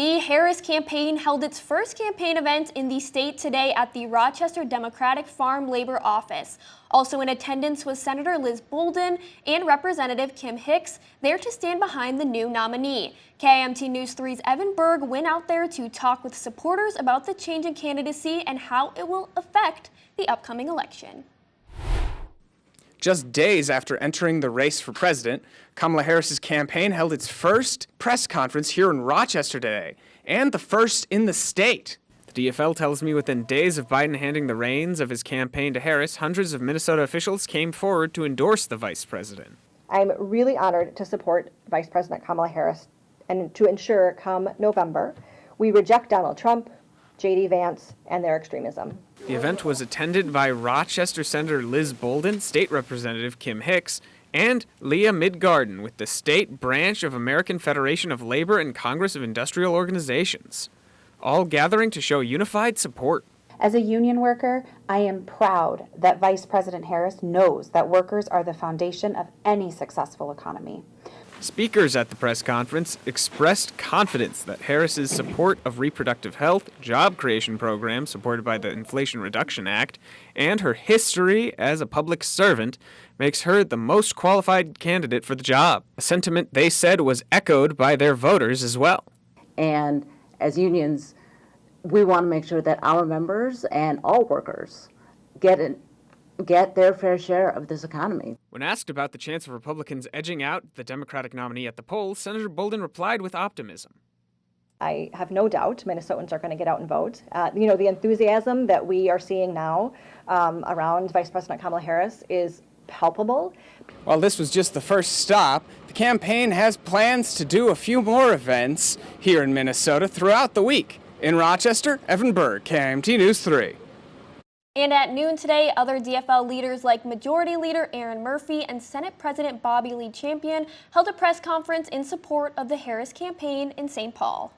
The Harris campaign held its first campaign event in the state today at the Rochester Democratic Farm Labor Office. Also in attendance was Senator Liz Bolden and Representative Kim Hicks, there to stand behind the new nominee. KIMT News 3's Evan Berg went out there to talk with supporters about the change in candidacy and how it will affect the upcoming election. Just days after entering the race for president, Kamala Harris's campaign held its first press conference here in Rochester today, and the first in the state. The DFL tells me within days of Biden handing the reins of his campaign to Harris, hundreds of Minnesota officials came forward to endorse the vice president. I'm really honored to support Vice President Kamala Harris and to ensure come November we reject Donald Trump, J.D. Vance, and their extremism. The event was attended by Rochester Senator Liz Bolden, State Representative Kim Hicks, and Leah Midgarden with the state branch of American Federation of Labor and Congress of Industrial Organizations, all gathering to show unified support. As a union worker, I am proud that Vice President Harris knows that workers are the foundation of any successful economy. Speakers at the press conference expressed confidence that Harris's support of reproductive health, job creation programs supported by the Inflation Reduction Act, and her history as a public servant makes her the most qualified candidate for the job, a sentiment they said was echoed by their voters as well. And as unions, we want to make sure that our members and all workers get their fair share of this economy. When asked about the chance of Republicans edging out the Democratic nominee at the polls, Senator Bolden replied with optimism. I have no doubt Minnesotans are going to get out and vote. The enthusiasm that we are seeing now around Vice President Kamala Harris is palpable. While this was just the first stop, the campaign has plans to do a few more events here in Minnesota throughout the week. In Rochester, Evan Berg, KIMT News 3. And at noon today, other DFL leaders like Majority Leader Aaron Murphy and Senate President Bobby Lee Champion held a press conference in support of the Harris campaign in St. Paul.